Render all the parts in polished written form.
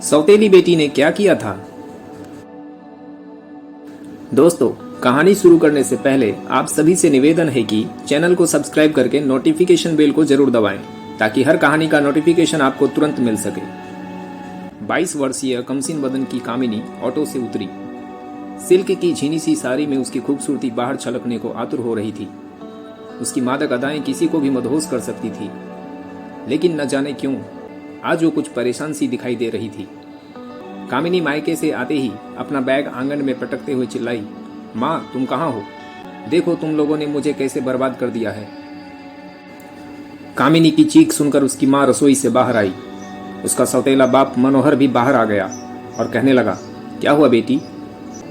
सौतेली बेटी ने क्या किया था। दोस्तों, कहानी शुरू करने से पहले आप सभी से निवेदन है कि चैनल को सब्सक्राइब करके नोटिफिकेशन बेल को जरूर दबाएं ताकि हर कहानी का नोटिफिकेशन आपको तुरंत मिल सके। 22 वर्षीय कमसीन बदन की कामिनी ऑटो से उतरी। सिल्क की झीनी सी साड़ी में उसकी खूबसूरती बाहर छलकने को आतुर हो रही थी। उसकी मादक अदाएं किसी को भी मदहोश कर सकती थी, लेकिन न जाने क्यों आज वो कुछ परेशान सी दिखाई दे रही थी। कामिनी मायके से आते ही अपना बैग आंगन में पटकते हुए चिल्लाई, माँ तुम कहाँ हो? देखो तुम लोगों ने मुझे कैसे बर्बाद कर दिया है। कामिनी की चीख सुनकर उसकी माँ रसोई से बाहर आई। उसका सौतेला बाप मनोहर भी बाहर आ गया और कहने लगा, क्या हुआ बेटी,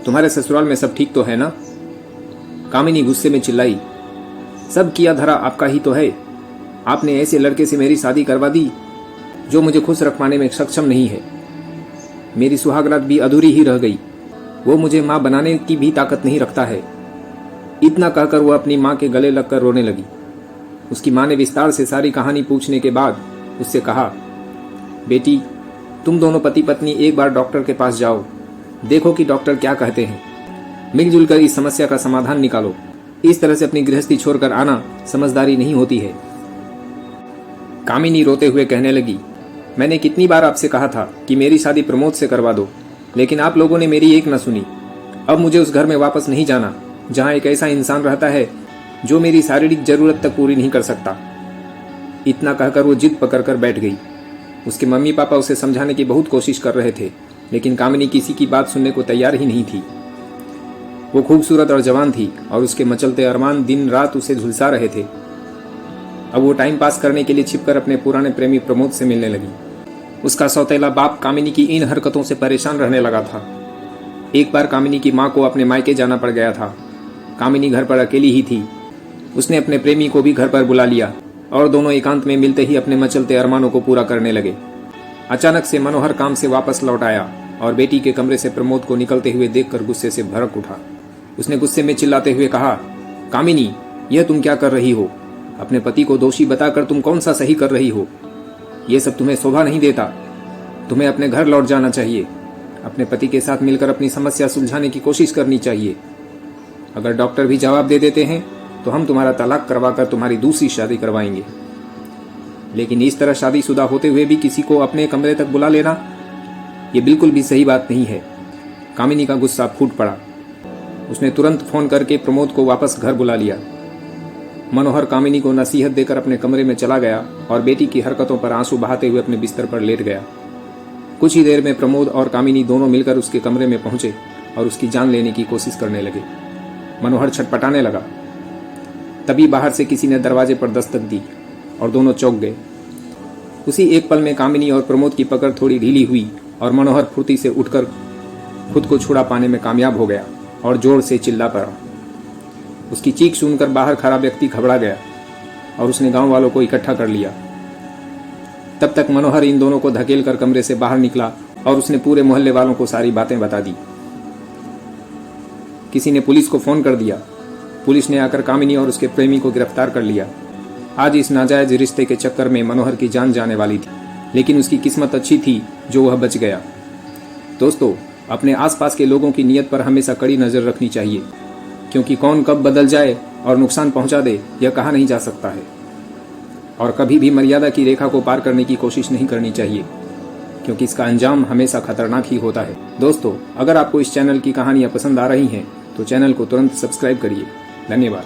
तुम्हारे ससुराल में सब ठीक तो है ना? कामिनी गुस्से में चिल्लाई, सब किया धरा आपका ही तो है। आपने ऐसे लड़के से मेरी शादी करवा दी जो मुझे खुश रख पाने में सक्षम नहीं है। मेरी सुहागरात भी अधूरी ही रह गई। वो मुझे माँ बनाने की भी ताकत नहीं रखता है। इतना कहकर वो अपनी माँ के गले लगकर रोने लगी। उसकी माँ ने विस्तार से सारी कहानी पूछने के बाद उससे कहा, बेटी तुम दोनों पति पत्नी एक बार डॉक्टर के पास जाओ, देखो कि डॉक्टर क्या कहते हैं। मिलजुल कर इस समस्या का समाधान निकालो। इस तरह से अपनी गृहस्थी छोड़कर आना समझदारी नहीं होती है। कामिनी रोते हुए कहने लगी, मैंने कितनी बार आपसे कहा था कि मेरी शादी प्रमोद से करवा दो, लेकिन आप लोगों ने मेरी एक न सुनी। अब मुझे उस घर में वापस नहीं जाना जहां एक ऐसा इंसान रहता है जो मेरी शारीरिक जरूरत तक पूरी नहीं कर सकता। इतना कहकर वो जिद पकड़कर बैठ गई। उसके मम्मी पापा उसे समझाने की बहुत कोशिश कर रहे थे, लेकिन कामिनी किसी की बात सुनने को तैयार ही नहीं थी। वो खूबसूरत और जवान थी और उसके मचलते अरमान दिन रात उसे झुलसा रहे थे। अब वो टाइम पास करने के लिए छिपकर अपने पुराने प्रेमी प्रमोद से मिलने लगी। उसका सौतेला बाप कामिनी की इन हरकतों से परेशान रहने लगा था। एक बार कामिनी की माँ को अपने मायके जाना पड़ गया था। कामिनी घर पर अकेली ही थी। उसने अपने प्रेमी को भी घर पर बुला लिया और दोनों एकांत में मिलते ही अपने मचलते अरमानों को पूरा करने लगे। अचानक से मनोहर काम से वापस लौट आया और बेटी के कमरे से प्रमोद को निकलते हुए देखकर गुस्से से भड़क उठा। उसने गुस्से में चिल्लाते हुए कहा, कामिनी यह तुम क्या कर रही हो? अपने पति को दोषी बताकर तुम कौन सा सही कर रही हो? यह सब तुम्हें शोभा नहीं देता। तुम्हें अपने घर लौट जाना चाहिए। अपने पति के साथ मिलकर अपनी समस्या सुलझाने की कोशिश करनी चाहिए। अगर डॉक्टर भी जवाब दे देते हैं तो हम तुम्हारा तलाक करवाकर तुम्हारी दूसरी शादी करवाएंगे, लेकिन इस तरह शादीशुदा होते हुए भी किसी को अपने कमरे तक बुला लेना, यह बिल्कुल भी सही बात नहीं है। कामिनी का गुस्सा फूट पड़ा। उसने तुरंत फोन करके प्रमोद को वापस घर बुला लिया। मनोहर कामिनी को नसीहत देकर अपने कमरे में चला गया और बेटी की हरकतों पर आंसू बहाते हुए अपने बिस्तर पर लेट गया। कुछ ही देर में प्रमोद और कामिनी दोनों मिलकर उसके कमरे में पहुंचे और उसकी जान लेने की कोशिश करने लगे। मनोहर छटपटाने लगा। तभी बाहर से किसी ने दरवाजे पर दस्तक दी और दोनों चौंक गए। उसी एक पल में कामिनी और प्रमोद की पकड़ थोड़ी ढीली हुई और मनोहर फुर्ती से उठकर खुद को छुड़ा पाने में कामयाब हो गया और जोर से चिल्ला पड़ा। उसकी चीख सुनकर बाहर खड़ा व्यक्ति घबरा गया और उसने गांव वालों को इकट्ठा कर लिया। तब तक मनोहर इन दोनों को धकेल कर कमरे से बाहर निकला और उसने पूरे मोहल्ले वालों को सारी बातें बता दी। किसी ने पुलिस को फोन कर दिया। पुलिस ने आकर कामिनी और उसके प्रेमी को गिरफ्तार कर लिया। आज इस नाजायज रिश्ते के चक्कर में मनोहर की जान जाने वाली थी, लेकिन उसकी किस्मत अच्छी थी जो वह बच गया। दोस्तों, अपने आसपास के लोगों की नीयत पर हमेशा कड़ी नजर रखनी चाहिए, क्योंकि कौन कब बदल जाए और नुकसान पहुंचा दे यह कहा नहीं जा सकता है। और कभी भी मर्यादा की रेखा को पार करने की कोशिश नहीं करनी चाहिए, क्योंकि इसका अंजाम हमेशा खतरनाक ही होता है। दोस्तों, अगर आपको इस चैनल की कहानियां पसंद आ रही हैं तो चैनल को तुरंत सब्सक्राइब करिए। धन्यवाद।